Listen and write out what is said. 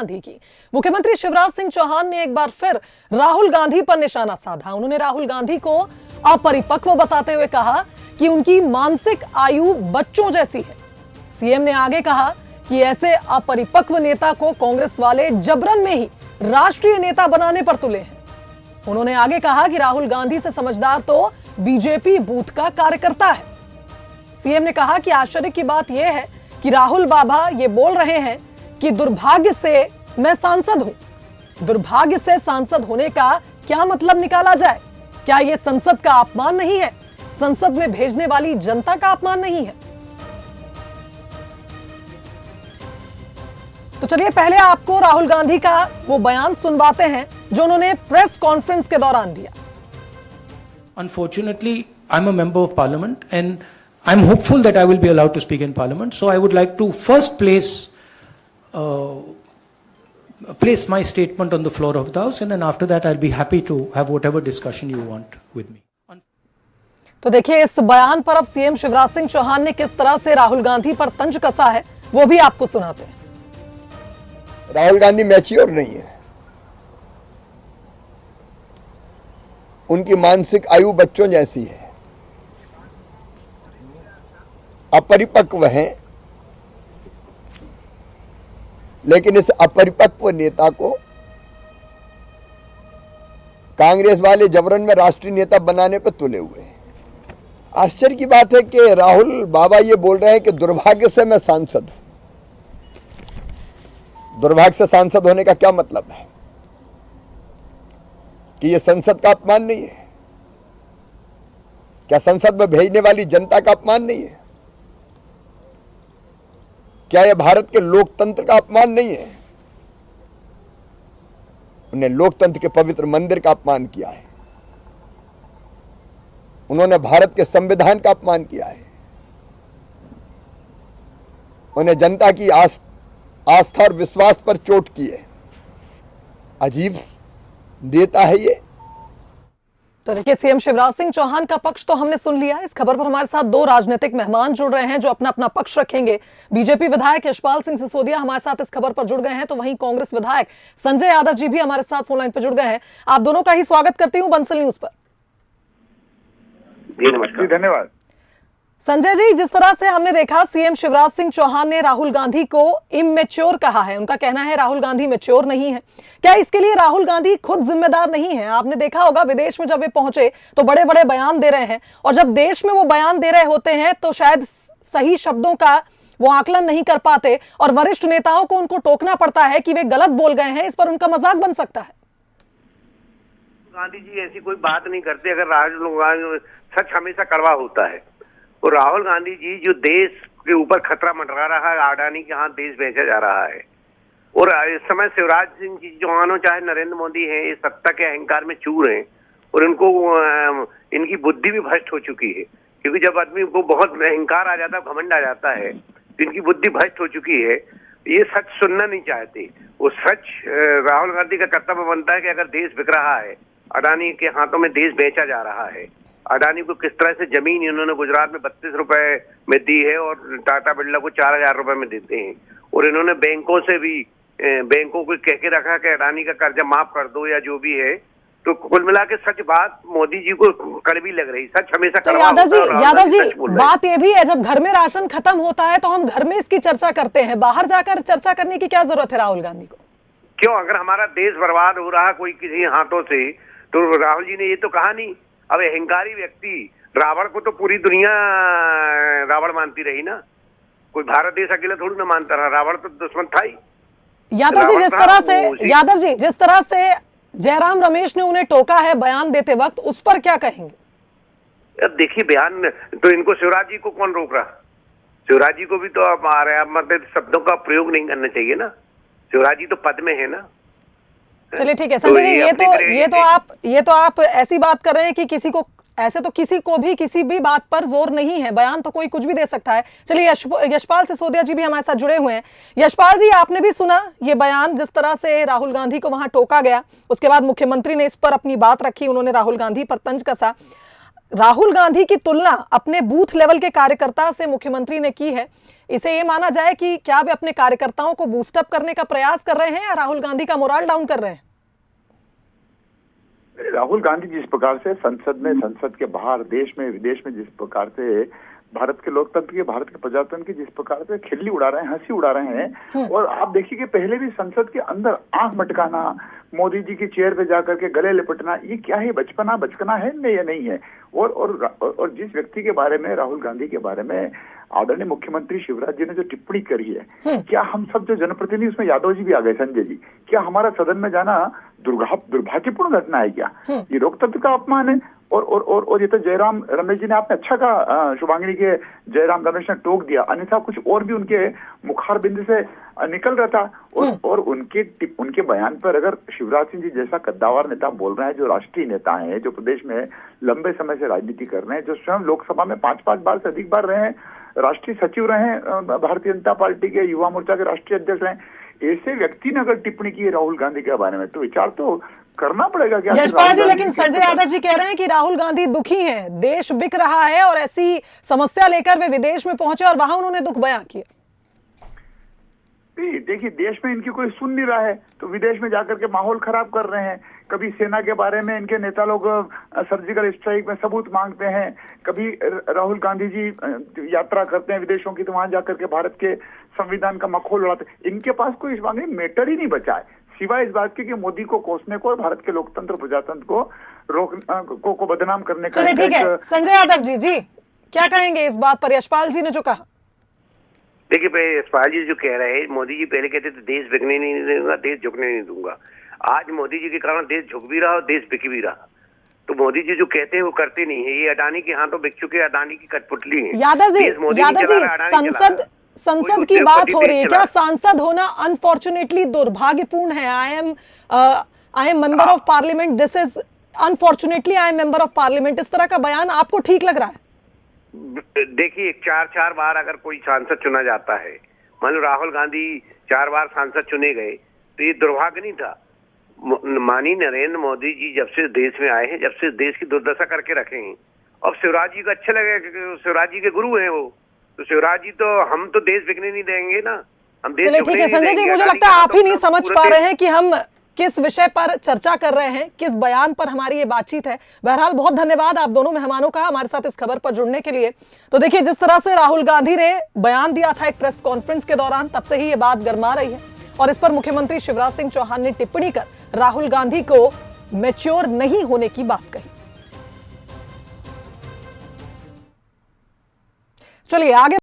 गांधी की। मुख्यमंत्री शिवराज सिंह चौहान ने एक बार फिर राहुल गांधी पर निशाना साधा। उन्होंने राहुल गांधी को अपरिपक्व बताते हुए कहा कि उनकी मानसिक आयु बच्चों जैसी है। सीएम ने आगे कहा कि ऐसे अपरिपक्व नेता को कांग्रेस वाले जबरन में ही राष्ट्रीय नेता बनाने पर तुले हैं। उन्होंने आगे कहा कि राहुल गांधी से समझदार तो बीजेपी बूथ का कार्यकर्ता है। सीएम ने कहा कि आश्चर्य की बात यह है कि राहुल बाबा ये बोल रहे हैं कि दुर्भाग्य से मैं सांसद हूं। दुर्भाग्य से सांसद होने का क्या मतलब निकाला जाए? क्या यह संसद का अपमान नहीं है? संसद में भेजने वाली जनता का अपमान नहीं है? तो चलिए पहले आपको राहुल गांधी का वो बयान सुनवाते हैं जो उन्होंने प्रेस कॉन्फ्रेंस के दौरान दिया। Unfortunately, I'm a member of parliament and I'm hopeful that I will be allowed to speak in parliament. So I would like to first place my statement on the floor of the house, and then after that I'll be happy to have whatever discussion you want with me. तो देखिए इस बयान पर अब CM Shivraj Singh Chauhan ने किस तरह से राहुल गांधी पर तंज कसा है वो भी आपको सुनाते हैं। राहुल गांधी मैच्योर नहीं है, उनकी मानसिक आयु बच्चों जैसी है, अपरिपक्व हैं। लेकिन इस अपरिपक्व नेता को कांग्रेस वाले जबरन में राष्ट्रीय नेता बनाने पर तुले हुए हैं। आश्चर्य की बात है कि राहुल बाबा ये बोल रहे हैं कि दुर्भाग्य से मैं सांसद हूं। दुर्भाग्य से सांसद होने का क्या मतलब है? कि यह संसद का अपमान नहीं है? क्या संसद में भेजने वाली जनता का अपमान नहीं है? क्या यह भारत के लोकतंत्र का अपमान नहीं है? उन्हें लोकतंत्र के पवित्र मंदिर का अपमान किया है, उन्होंने भारत के संविधान का अपमान किया है, उन्हें जनता की आस्था और विश्वास पर चोट की है। अजीब नेता है ये। तो देखिए सीएम शिवराज सिंह चौहान का पक्ष तो हमने सुन लिया। इस खबर पर हमारे साथ दो राजनीतिक मेहमान जुड़ रहे हैं जो अपना अपना पक्ष रखेंगे। बीजेपी विधायक यशपाल सिंह सिसोदिया हमारे साथ इस खबर पर जुड़ गए हैं, तो वहीं कांग्रेस विधायक संजय यादव जी भी हमारे साथ फोन लाइन पर जुड़ गए हैं। आप दोनों का ही स्वागत करती हूँ बंसल न्यूज पर। जी नमस्कार, धन्यवाद। संजय जी, जिस तरह से हमने देखा सीएम शिवराज सिंह चौहान ने राहुल गांधी को इमेच्योर कहा है, उनका कहना है राहुल गांधी मैच्योर नहीं है। क्या इसके लिए राहुल गांधी खुद जिम्मेदार नहीं है? आपने देखा होगा विदेश में जब वे पहुंचे तो बड़े बड़े बयान दे रहे हैं, और जब देश में वो बयान दे रहे होते हैं तो शायद सही शब्दों का वो आकलन नहीं कर पाते और वरिष्ठ नेताओं को उनको टोकना पड़ता है कि वे गलत बोल गए हैं। इस पर उनका मजाक बन सकता है। गांधी जी ऐसी कोई बात नहीं करते। अगर राहुल गांधी सच हमेशा कड़वा होता है, और राहुल गांधी जी जो देश के ऊपर खतरा मंडरा रहा है, अडानी के हाथ देश बेचा जा रहा है, और इस समय शिवराज सिंह जी चौहान हो चाहे नरेंद्र मोदी हैं, ये सत्ता के अहंकार में चूर हैं, और इनको इनकी बुद्धि भी भ्रष्ट हो चुकी है। क्योंकि जब आदमी को बहुत अहंकार आ जाता है, घमंड आ जाता है, तो इनकी बुद्धि भ्रष्ट हो चुकी है। ये सच सुनना नहीं चाहते। वो सच राहुल गांधी का कर्तव्य बनता है कि अगर देश बिक रहा है, अडानी के हाथों में देश बेचा जा रहा है, अडानी को किस तरह से जमीन इन्होंने गुजरात में 32 रुपए में दी है और टाटा बिरला को 4000 रुपए में देते हैं, और इन्होंने बैंकों से भी बैंकों को कह के रखा कि अडानी का कर्जा माफ कर दो या जो भी है। तो कुल मिला के सच बात मोदी जी को कड़वी लग रही। सच हमेशा तो यादव जी बात ये भी है, जब घर में राशन खत्म होता है तो हम घर में इसकी चर्चा करते हैं, बाहर जाकर चर्चा करने की क्या जरूरत है राहुल गांधी को? क्यों? अगर हमारा देश बर्बाद हो रहा कोई किसी हाथों से, तो राहुल जी ने ये तो कहा नहीं। अब अहंकारी व्यक्ति, रावण को तो पूरी दुनिया रावण मानती रही ना, कोई भारत देश अकेला थोड़ी ना मानता रहा, रावण तो दुश्मन था ही। यादव जी जिस तरह से जयराम रमेश ने उन्हें टोका है बयान देते वक्त, उस पर क्या कहेंगे? अब देखिए बयान तो इनको शिवराज जी को कौन रोक रहा? शिवराज जी को भी तो अब आ रहे हैं, मतलब शब्दों का प्रयोग नहीं करना चाहिए ना। शिवराज जी तो पद में है ना। चलिए ठीक है संजय जी, ये तो आप ऐसी बात कर रहे हैं कि किसी को ऐसे तो किसी को भी किसी भी बात पर जोर नहीं है, बयान तो कोई कुछ भी दे सकता है। चलिए यशपाल सिसोदिया जी भी हमारे साथ जुड़े हुए हैं। यशपाल जी, आपने भी सुना ये बयान, जिस तरह से राहुल गांधी को वहां टोका गया, उसके बाद मुख्यमंत्री ने इस पर अपनी बात रखी, उन्होंने राहुल गांधी पर तंज कसा। राहुल गांधी की तुलना अपने बूथ लेवल के कार्यकर्ता से मुख्यमंत्री ने की है, इसे ये माना जाए कि क्या वे अपने कार्यकर्ताओं को बूस्टअप करने का प्रयास कर रहे हैं या राहुल गांधी का मोराल डाउन कर रहे हैं? राहुल गांधी जिस प्रकार से संसद में, संसद के बाहर, देश में, विदेश में जिस प्रकार से भारत के लोकतंत्र की, भारत के प्रजातंत्र की जिस प्रकार से खिल्ली उड़ा रहे हैं, हंसी उड़ा रहे हैं, और आप देखिए कि पहले भी संसद के अंदर आंख मटकाना, मोदी जी की चेयर पे जाकर के गले लिपटना, ये क्या है? बचपना है नहीं, ये नहीं है। और जिस व्यक्ति के बारे में, राहुल गांधी के बारे में आदरणीय मुख्यमंत्री शिवराज जी ने जो टिप्पणी करी है, क्या हम सब जो जनप्रतिनिधि, उसमें यादव जी भी आ गए, संजय जी, क्या हमारा सदन में जाना दुर्भाग्यपूर्ण घटना है क्या? ये लोकतंत्र का अपमान है। और ये तो जयराम रमेश जी ने आपने अच्छा कहा, शुभांगिनी के जयराम रमेश ने टोक दिया, अन्यथा कुछ और भी उनके मुखार बिंदु से निकल रहा था। और उनके बयान पर अगर शिवराज सिंह जी जैसा कद्दावर नेता बोल रहे हैं, जो राष्ट्रीय नेता हैं, जो प्रदेश में लंबे समय से राजनीति कर रहे हैं, जो स्वयं लोकसभा में 5-5 बार से अधिक बार रहे हैं, राष्ट्रीय सचिव रहे हैं, भारतीय जनता पार्टी के युवा मोर्चा के राष्ट्रीय अध्यक्ष रहे, ऐसे व्यक्ति ने अगर टिप्पणी की है राहुल गांधी के बारे में, तो विचार तो करना पड़ेगा क्या? यशपाल जी, लेकिन संजय यादव जी कह रहे हैं कि राहुल गांधी दुखी हैं, देश बिक रहा है, और ऐसी समस्या लेकर वे विदेश में पहुंचे और वहां उन्होंने दुख बयां किया। देखिए, देश में इनकी कोई सुन नहीं रहा है, तो विदेश में जाकर के माहौल खराब कर रहे हैं। कभी सेना के बारे में इनके नेता लोग सर्जिकल स्ट्राइक में सबूत मांगते हैं, कभी राहुल गांधी जी यात्रा करते हैं विदेशों की, तो वहां जाकर के भारत के संविधान का मखौल उड़ाते हैं। इनके पास कोई इस मामले में मैटर ही नहीं बचा है, सिवाय इस बात के कि मोदी को कोसने को और भारत के लोकतंत्र प्रजातंत्र को बदनाम करने का। चलिए ठीक है, संजय यादव जी क्या कहेंगे इस बात पर, यशपाल जी ने जो कहा? देखिए, यशपाल जी जो कह रहे हैं, मोदी जी पहले कहते थे देश बिकने नहीं दूंगा, देश झुकने नहीं दूंगा। आज मोदी जी के कारण देश झुक भी रहा और देश बिक भी रहा। तो मोदी जी जो कहते हैं वो करते नहीं है। ये अडानी के हाथों बिक चुके, अडानी की कटपुतली है। यादव जी संसद की बात हो रही है, क्या सांसद होना अनफॉर्चुनेटली दुर्भाग्यपूर्ण है? I am member of parliament, this is unfortunately I am member of parliament, इस तरह का बयान आपको ठीक लग रहा है? देखिए, 4 बार अगर कोई सांसद चुना जाता है, मान लो राहुल गांधी 4 बार सांसद चुने गए, तो ये दुर्भाग्य नहीं था। माननीय नरेंद्र मोदी जी जब से देश में आए हैं, जब से देश की दुर्दशा करके रखे हैं, अब शिवराज जी को अच्छा लगेगा क्योंकि शिवराज जी के गुरु हैं वो, तो शिवराज जी तो, हम तो देश बिकने नहीं देंगे ना, हम देश। चलिए ठीक है संजय जी, मुझे लगता है आप ही नहीं समझ पा रहे हैं कि हम किस विषय पर चर्चा कर रहे हैं, किस बयान पर हमारी ये बातचीत है। बहरहाल बहुत धन्यवाद आप दोनों मेहमानों का हमारे साथ इस खबर पर जुड़ने के लिए। तो देखिए, जिस तरह से राहुल गांधी ने बयान दिया था एक प्रेस कॉन्फ्रेंस के दौरान, तब से ही ये बात गरमा रही है, और इस पर मुख्यमंत्री शिवराज सिंह चौहान ने टिप्पणी कर राहुल गांधी को मैच्योर नहीं होने की बात कही। चलिए आगे